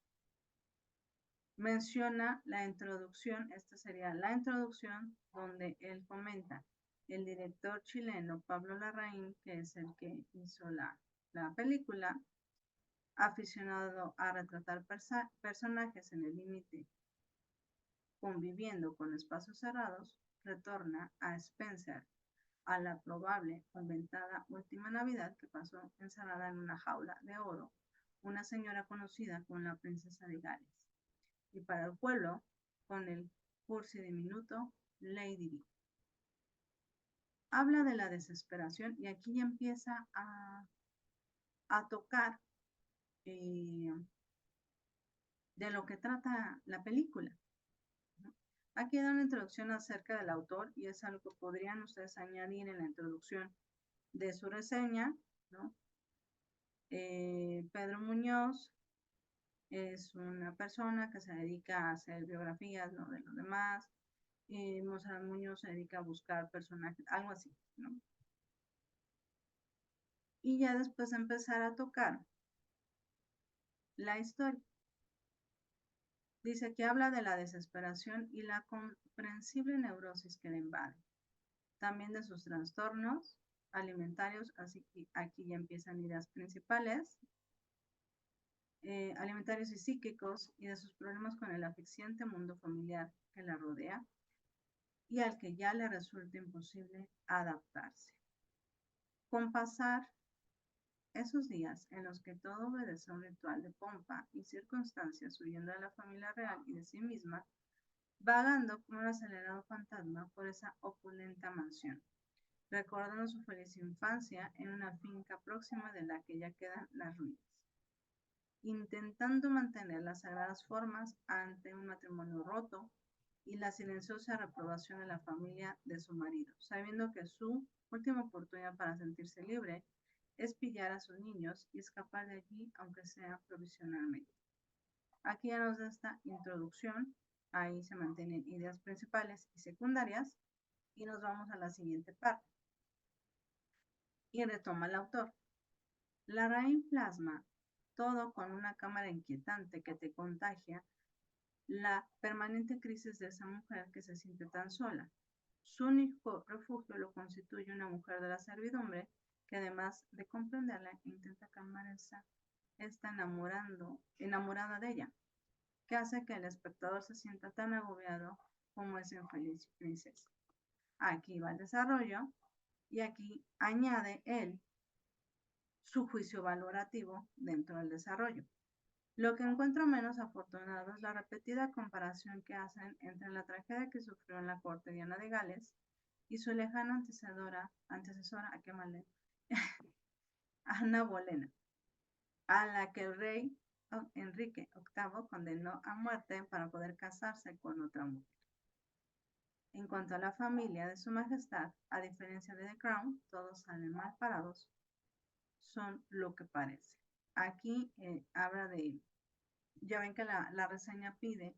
Menciona la introducción, esta sería la introducción donde él comenta, el director chileno Pablo Larraín, que es el que hizo la película, aficionado a retratar personajes en el límite, conviviendo con espacios cerrados, retorna a Spencer a la probable o inventada última Navidad que pasó encerrada en una jaula de oro una señora conocida como la princesa de Gales, y para el pueblo con el cursi diminuto Lady Di. Habla de la desesperación y aquí ya empieza a tocar de lo que trata la película. Aquí da una introducción acerca del autor y es algo que podrían ustedes añadir en la introducción de su reseña, ¿no? Pedro Muñoz es una persona que se dedica a hacer biografías, ¿no?, de los demás. Mozart Muñoz se dedica a buscar personajes, algo así, ¿no? Y ya después empezar a tocar la historia. Dice que habla de la desesperación y la comprensible neurosis que le invade. También de sus trastornos alimentarios, así que aquí ya empiezan ideas principales, alimentarios y psíquicos, y de sus problemas con el asfixiante mundo familiar que la rodea y al que ya le resulta imposible adaptarse. Con pasar esos días en los que todo obedece a un ritual de pompa y circunstancias, huyendo de la familia real y de sí misma, vagando como un acelerado fantasma por esa opulenta mansión, recordando su feliz infancia en una finca próxima de la que ya quedan las ruinas, intentando mantener las sagradas formas ante un matrimonio roto y la silenciosa reprobación de la familia de su marido, sabiendo que su última oportunidad para sentirse libre es pillar a sus niños y escapar de allí, aunque sea provisionalmente. Aquí ya nos da esta introducción, ahí se mantienen ideas principales y secundarias, y nos vamos a la siguiente parte. Y retoma el autor. Larraín plasma todo con una cámara inquietante que te contagia la permanente crisis de esa mujer que se siente tan sola. Su único refugio lo constituye una mujer de la servidumbre que, además de comprenderla, intenta calmar está enamorada de ella, que hace que el espectador se sienta tan agobiado como esa infeliz princesa. Aquí va el desarrollo y aquí añade él su juicio valorativo dentro del desarrollo. Lo que encuentro menos afortunado es la repetida comparación que hacen entre la tragedia que sufrió en la corte Diana de Gales y su lejana antecesora Ana Bolena, a la que el rey Enrique VIII condenó a muerte para poder casarse con otra mujer. En cuanto a la familia de su majestad, a diferencia de The Crown, todos salen mal parados, son lo que parece. Aquí habla de, ya ven que la reseña pide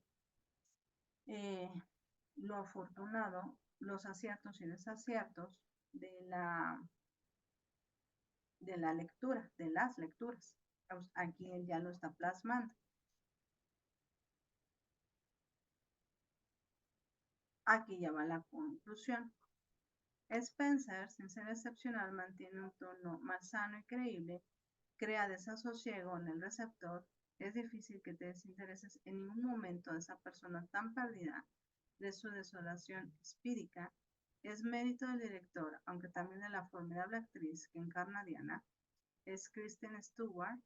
lo afortunado, los aciertos y desaciertos de la lectura, de las lecturas. Aquí él ya lo está plasmando. Aquí ya va la conclusión. Spencer, sin ser excepcional, mantiene un tono más sano y creíble, crea desasosiego en el receptor. Es difícil que te desintereses en ningún momento de esa persona tan perdida, de su desolación espírica. Es mérito del director, aunque también de la formidable actriz que encarna a Diana, es Kristen Stewart,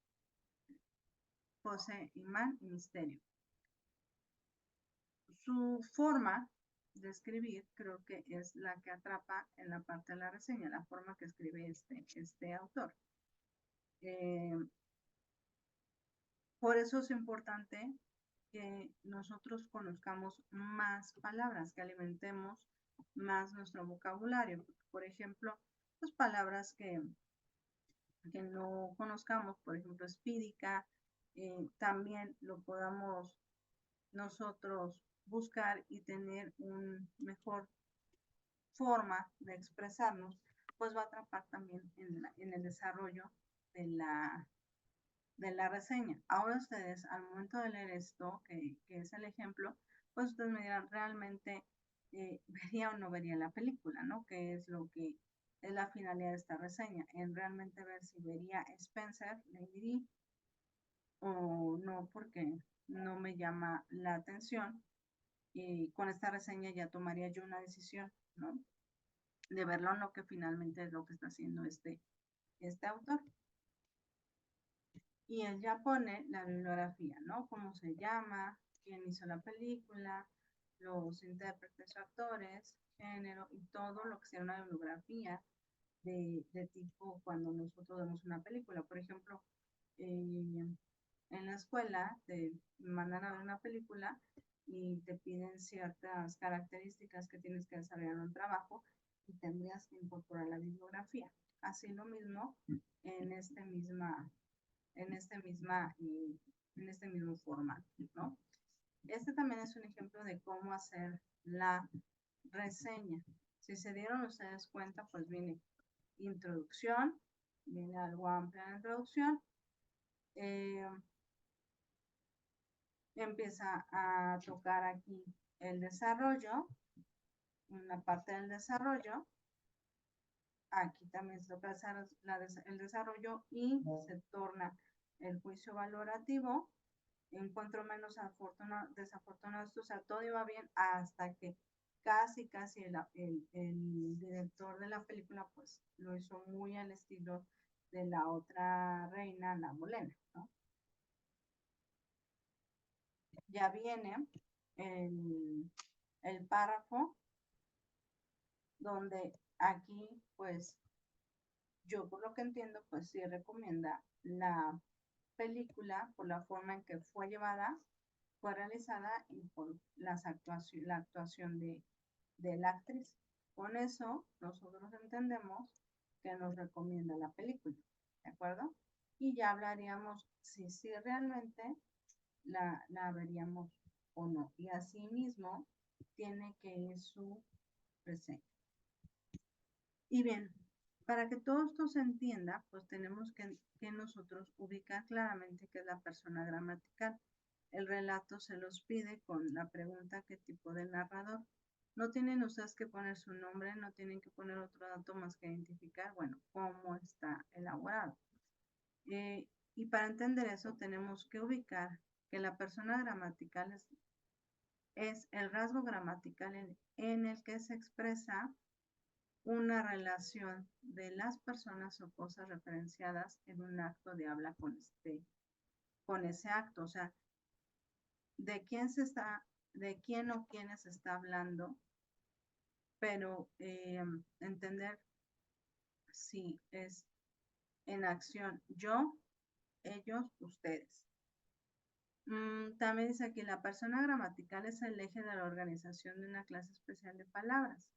posee imán y misterio. Su forma de escribir creo que es la que atrapa en la parte de la reseña, la forma que escribe este autor. Por eso es importante que nosotros conozcamos más palabras, que alimentemos más nuestro vocabulario. Por ejemplo, pues palabras que no conozcamos, por ejemplo, espírica, también lo podamos nosotros buscar y tener una mejor forma de expresarnos, pues va a atrapar también en el desarrollo de la reseña. Ahora ustedes, al momento de leer esto, que es el ejemplo, pues ustedes me dirán, realmente vería o no vería la película, ¿no? Que es lo que es la finalidad de esta reseña, en realmente ver si vería Spencer, Lady Di, o no, porque no me llama la atención. Y con esta reseña ya tomaría yo una decisión, ¿no? verlo o no, que finalmente es lo que está haciendo este autor. Y él ya pone la bibliografía, ¿no? Cómo se llama, quién hizo la película, los intérpretes o actores, género y todo lo que sea una bibliografía de tipo cuando nosotros vemos una película. Por ejemplo, en la escuela te mandan a ver una película y te piden ciertas características que tienes que desarrollar en un trabajo y tendrías que incorporar la bibliografía. Así lo mismo en en este mismo formato, ¿no? Este también es un ejemplo de cómo hacer la reseña. Si se dieron ustedes cuenta, pues viene introducción, viene algo amplia la introducción, empieza a tocar aquí el desarrollo, una parte del desarrollo, aquí también se toca el desarrollo y se torna el juicio valorativo, encuentro menos desafortunado, o sea, todo iba bien hasta que casi el director de la película pues lo hizo muy al estilo de la otra reina, la Bolena, ¿no? Ya viene el párrafo donde aquí pues yo por lo que entiendo pues sí recomienda la película por la forma en que fue llevada, fue realizada y por la actuación de la actriz. Con eso nosotros entendemos que nos recomienda la película, ¿de acuerdo? Y ya hablaríamos si realmente la veríamos o no. Y asimismo tiene que ir su reseña. Y bien, para que todo esto se entienda, pues tenemos que nosotros ubicar claramente qué es la persona gramatical. El relato se los pide con la pregunta qué tipo de narrador. No tienen ustedes que poner su nombre, no tienen que poner otro dato más que identificar, bueno, cómo está elaborado. Y para entender eso tenemos que ubicar que la persona gramatical es el rasgo gramatical en el que se expresa una relación de las personas o cosas referenciadas en un acto de habla con ese acto. O sea, de quién o quiénes está hablando, pero entender si es en acción yo, ellos, ustedes. También dice aquí, la persona gramatical es el eje de la organización de una clase especial de palabras,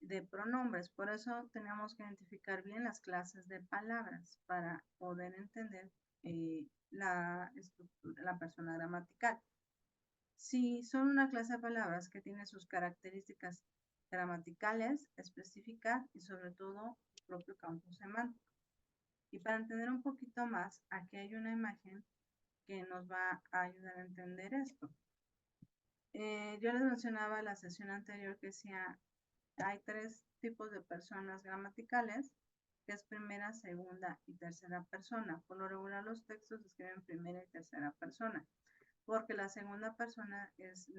de pronombres. Por eso tenemos que identificar bien las clases de palabras para poder entender la persona gramatical. Si son una clase de palabras que tiene sus características gramaticales específicas y sobre todo su propio campo semántico. Y para entender un poquito más, aquí hay una imagen que nos va a ayudar a entender esto. Yo les mencionaba en la sesión anterior que decía, hay tres tipos de personas gramaticales, que es primera, segunda y tercera persona. Por lo regular los textos se escriben primera y tercera persona, porque la segunda persona es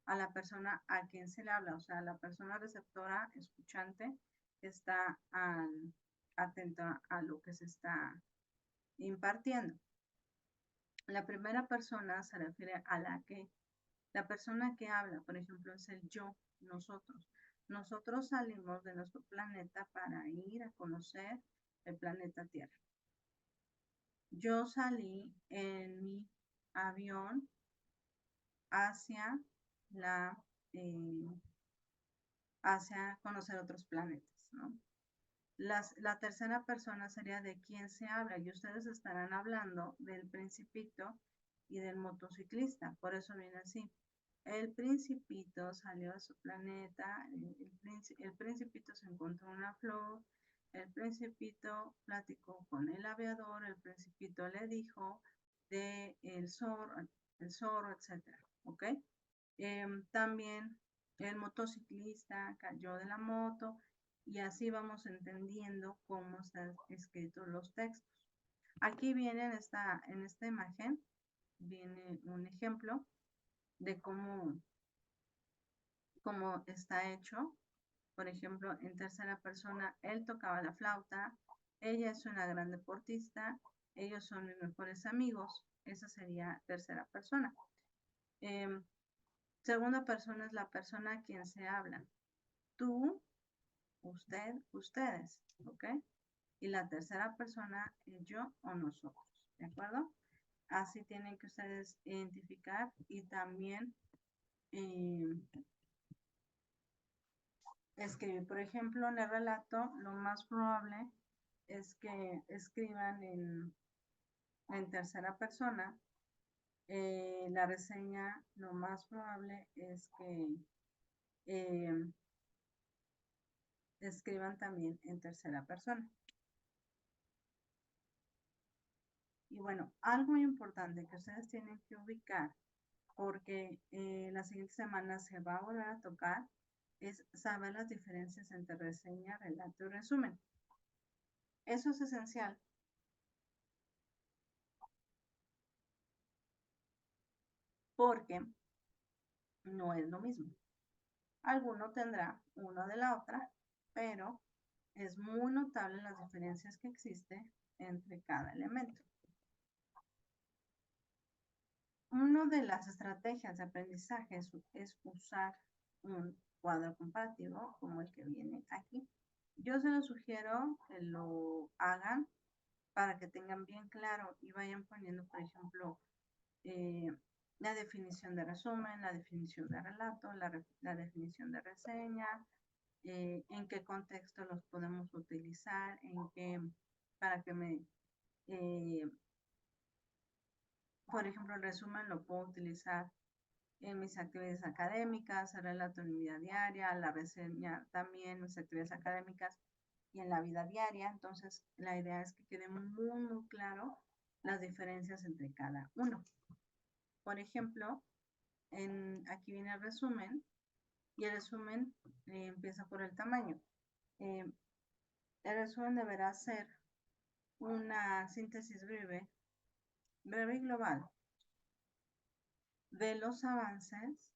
a la persona a quien se le habla, o sea, la persona receptora, escuchante, está atenta a lo que se está impartiendo. La primera persona se refiere a la persona que habla, por ejemplo, es el yo, nosotros. Nosotros salimos de nuestro planeta para ir a conocer el planeta Tierra. Yo salí en mi avión hacia hacia conocer otros planetas, ¿no? La tercera persona sería de quién se habla y ustedes estarán hablando del Principito y del motociclista, por eso viene así. El Principito salió a su planeta, el Principito se encontró una flor, el Principito platicó con el aviador, el Principito le dijo de el zorro, etcétera, ¿ok? También el motociclista cayó de la moto y así vamos entendiendo cómo están escritos los textos. Aquí viene en esta imagen, viene un ejemplo de cómo está hecho Por ejemplo, en tercera persona, él tocaba la flauta, ella es una gran deportista, ellos son mis mejores amigos. Esa sería tercera persona. Segunda persona es la persona a quien se habla. Tú, usted, ustedes, ¿ok? Y la tercera persona es yo o nosotros, ¿de acuerdo? Así tienen que ustedes identificar y también escribir. Por ejemplo, en el relato, lo más probable es que escriban en tercera persona. La reseña, lo más probable es que escriban también en tercera persona. Y bueno, algo muy importante que ustedes tienen que ubicar, porque la siguiente semana se va a volver a tocar, es saber las diferencias entre reseña, relato y resumen. Eso es esencial. Porque no es lo mismo. Alguno tendrá uno de la otra, pero es muy notable las diferencias que existen entre cada elemento. Una de las estrategias de aprendizaje es usar un cuadro comparativo como el que viene aquí. Yo se los sugiero que lo hagan para que tengan bien claro y vayan poniendo, por ejemplo, la definición de resumen, la definición de relato, la definición de reseña, en qué contexto los podemos utilizar, para que por ejemplo, el resumen lo puedo utilizar en mis actividades académicas, el relato en mi vida diaria, la reseña también en mis actividades académicas y en la vida diaria. Entonces, la idea es que quede muy claro las diferencias entre cada uno. Por ejemplo, aquí viene el resumen y el resumen empieza por el tamaño. El resumen deberá ser una síntesis breve y global de los avances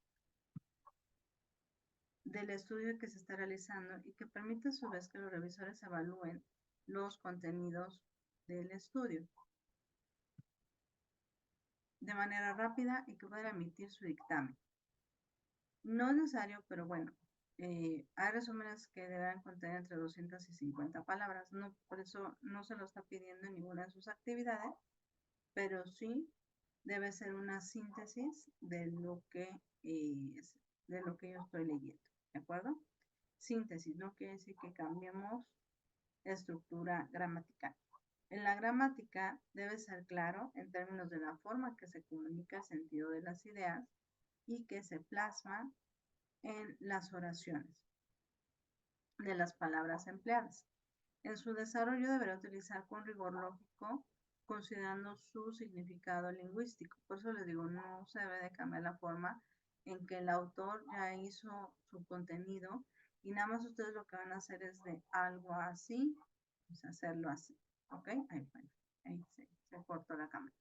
del estudio que se está realizando y que permite a su vez que los revisores evalúen los contenidos del estudio de manera rápida y que puedan emitir su dictamen. No es necesario, pero bueno, hay resúmenes que deberán contener entre 200 y 50 palabras. No, por eso no se lo está pidiendo en ninguna de sus actividades, pero sí debe ser una síntesis de lo que yo estoy leyendo, ¿de acuerdo? Síntesis no quiere decir que cambiemos estructura gramatical. En la gramática debe ser claro en términos de la forma que se comunica el sentido de las ideas y que se plasma en las oraciones de las palabras empleadas. En su desarrollo deberá utilizar con rigor lógico, considerando su significado lingüístico. Por eso les digo, no se debe de cambiar la forma en que el autor ya hizo su contenido y nada más ustedes lo que van a hacer es de algo así, pues hacerlo así. ¿Ok? Ahí se cortó la cámara.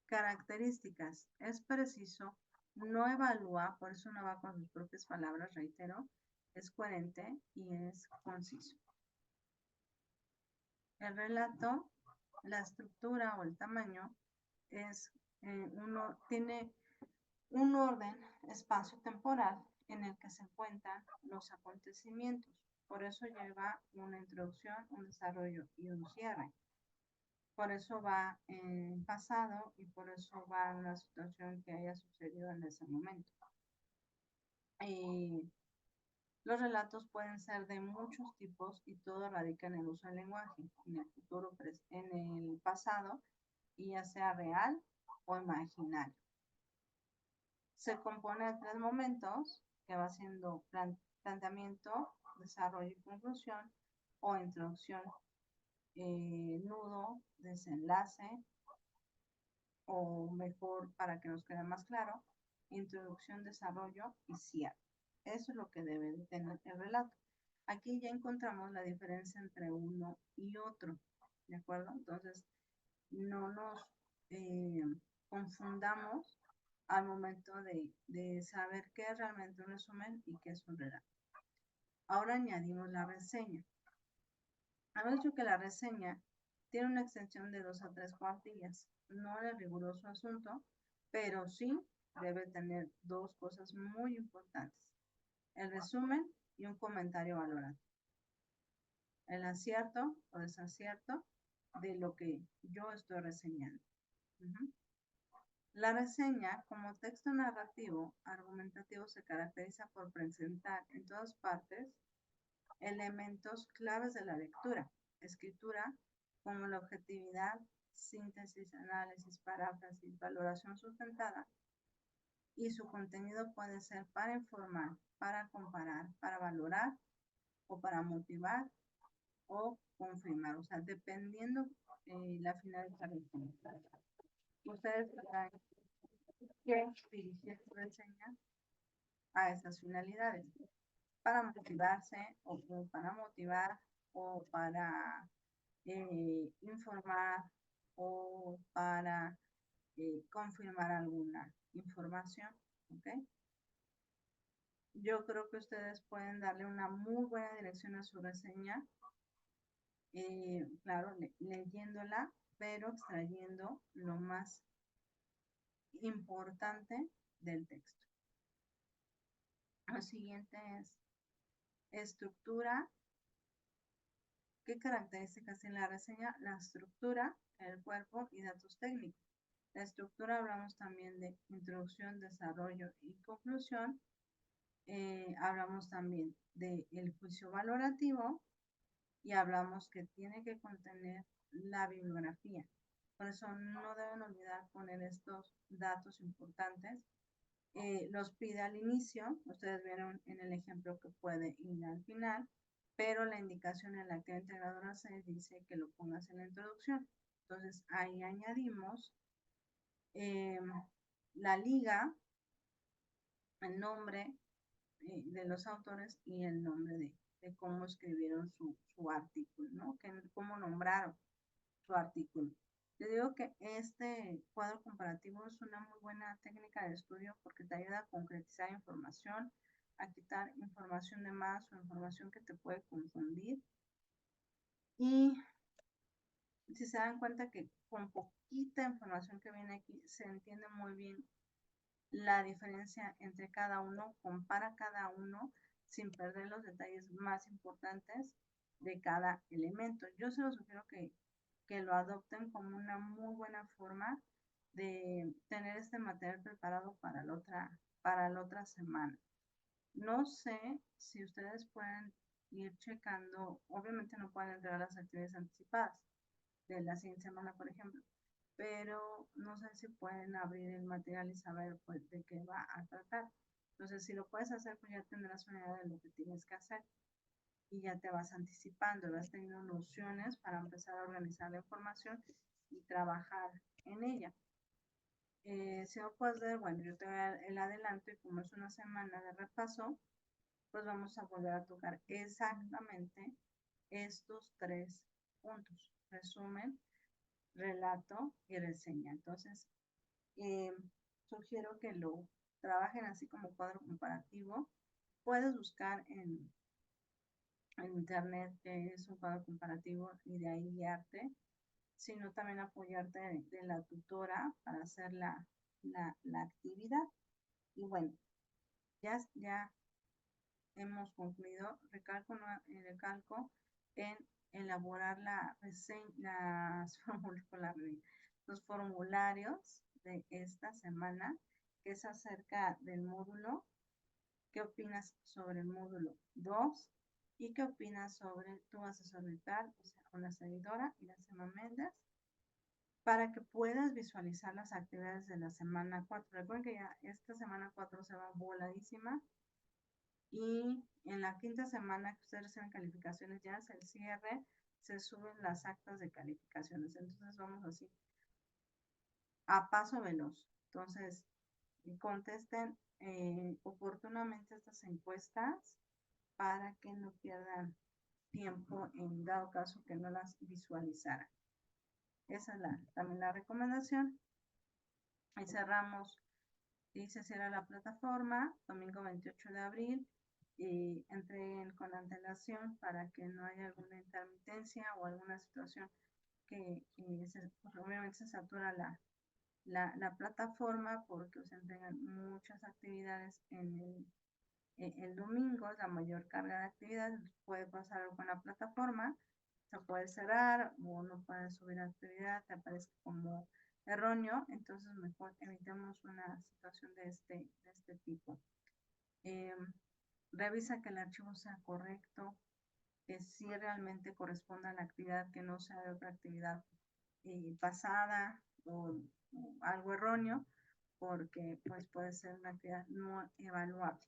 Características. Es preciso, no evalúa, por eso no va con sus propias palabras, reitero, es coherente y es conciso. El relato, la estructura o el tamaño tiene un orden espacio-temporal en el que se encuentran los acontecimientos. Por eso lleva una introducción, un desarrollo y un cierre. Por eso va en pasado y por eso va en una situación que haya sucedido en ese momento. Los relatos pueden ser de muchos tipos y todo radica en el uso del lenguaje, en el futuro, en el pasado, y ya sea real o imaginario. Se compone de 3 momentos, que va siendo planteamiento, desarrollo y conclusión, o introducción, nudo, desenlace, o mejor para que nos quede más claro, introducción, desarrollo y cierre. Eso es lo que debe de tener el relato. Aquí ya encontramos la diferencia entre uno y otro, ¿de acuerdo? Entonces, no nos confundamos al momento de saber qué es realmente un resumen y qué es un relato. Ahora añadimos la reseña. Hemos dicho que la reseña tiene una extensión de 2 a 3 cuartillas. No es riguroso asunto, pero sí debe tener dos cosas muy importantes. El resumen y un comentario valorado. El acierto o desacierto de lo que yo estoy reseñando. La reseña, como texto narrativo argumentativo, se caracteriza por presentar en todas partes elementos claves de la lectura, escritura, como la objetividad, síntesis, análisis, paráfrasis, valoración sustentada, y su contenido puede ser para informar, para comparar, para valorar o para motivar o confirmar, o sea, dependiendo la finalidad del tema. Ustedes sabrán que dirigir su reseña a esas finalidades, para motivarse o para motivar o para informar o para confirmar alguna información, ¿ok? Yo creo que ustedes pueden darle una muy buena dirección a su reseña, claro, leyéndola, pero extrayendo lo más importante del texto. Lo siguiente es estructura. ¿Qué características tiene la reseña? La estructura, el cuerpo y datos técnicos. La estructura hablamos también de introducción, desarrollo y conclusión. Hablamos también del juicio valorativo y hablamos que tiene que contener la bibliografía. Por eso no deben olvidar poner estos datos importantes. Los pide al inicio, ustedes vieron en el ejemplo que puede ir al final, pero la indicación en la actividad integradora se dice que lo pongas en la introducción. Entonces ahí añadimos la liga, el nombre de los autores y el nombre de cómo escribieron su artículo, ¿no? Cómo nombraron su artículo. Te digo que este cuadro comparativo es una muy buena técnica de estudio porque te ayuda a concretizar información, a quitar información de más o información que te puede confundir. Y si se dan cuenta que con poquita información que viene aquí se entiende muy bien la diferencia entre cada uno, compara cada uno sin perder los detalles más importantes de cada elemento. Yo se los sugiero que lo adopten como una muy buena forma de tener este material preparado para la otra semana. No sé si ustedes pueden ir checando, obviamente no pueden entregar las actividades anticipadas de la siguiente semana, por ejemplo, pero no sé si pueden abrir el material y saber pues, de qué va a tratar. Entonces, si lo puedes hacer, pues ya tendrás una idea de lo que tienes que hacer y ya te vas anticipando, vas teniendo nociones para empezar a organizar la información y trabajar en ella. Si no puedes ver, bueno, yo te voy a el adelanto y como es una semana de repaso, pues vamos a volver a tocar exactamente estos tres puntos: resumen, relato y reseña. Entonces, sugiero que lo trabajen así como cuadro comparativo. Puedes buscar en internet que es un cuadro comparativo y de ahí guiarte, sino también apoyarte de la tutora para hacer la actividad. Y bueno, ya hemos concluido. Recalco en elaborar los formularios de esta semana, que es acerca del módulo. ¿Qué opinas sobre el módulo 2? ¿Y qué opinas sobre tu asesor virtual, o sea, una servidora, Iracema Méndez? Para que puedas visualizar las actividades de la semana 4. Recuerden que ya esta semana 4 se va voladísima. Y en la quinta semana que ustedes reciben calificaciones, ya es el cierre, se suben las actas de calificaciones. Entonces vamos así, a paso veloz. Entonces, contesten oportunamente estas encuestas para que no pierdan tiempo en dado caso que no las visualizaran. Esa es también la recomendación. Y cerramos y se cierra la plataforma, domingo 28 de abril, y entreguen con antelación para que no haya alguna intermitencia o alguna situación que pues, obviamente se satura la plataforma porque se entregan muchas actividades en el domingo, la mayor carga de actividades. Puede pasar algo con la plataforma, se puede cerrar o no puede subir actividad, te aparece como erróneo, entonces mejor evitemos una situación de este tipo. Revisa que el archivo sea correcto, que sí realmente corresponda a la actividad, que no sea de otra actividad pasada o algo erróneo, porque pues puede ser una actividad no evaluable.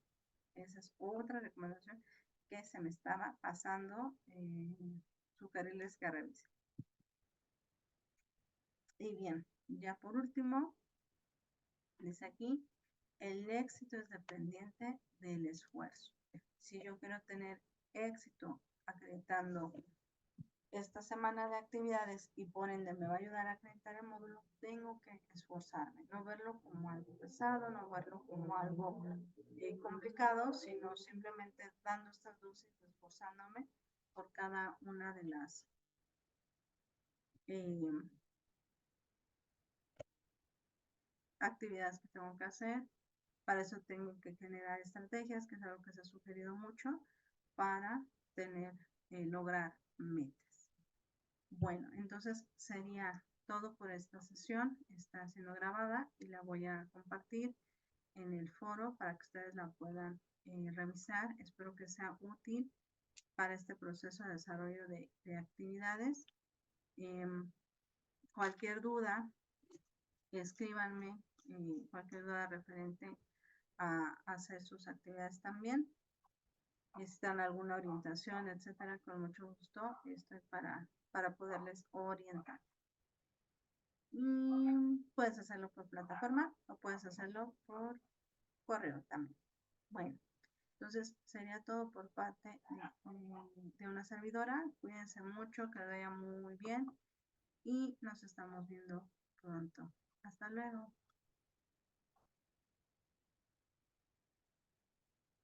Esa es otra recomendación que se me estaba pasando, sugerirles que revisen. Y bien, ya por último, dice aquí, el éxito es dependiente del esfuerzo. Si yo quiero tener éxito acreditando esta semana de actividades y por ende me va a ayudar a acreditar el módulo, tengo que esforzarme, no verlo como algo pesado, no verlo como algo complicado, sino simplemente dando estas dosis, esforzándome por cada una de las actividades que tengo que hacer. Para eso tengo que generar estrategias, que es algo que se ha sugerido mucho, para lograr metas. Bueno, entonces sería todo por esta sesión. Está siendo grabada y la voy a compartir en el foro para que ustedes la puedan revisar. Espero que sea útil para este proceso de desarrollo de actividades. Cualquier duda, escríbanme, cualquier duda referente a hacer sus actividades también. Necesitan alguna orientación, etcétera, con mucho gusto estoy para poderles orientar. Puedes hacerlo por plataforma o puedes hacerlo por correo también. Bueno, entonces sería todo por parte de una servidora. Cuídense mucho, que vaya muy bien y nos estamos viendo pronto. Hasta luego.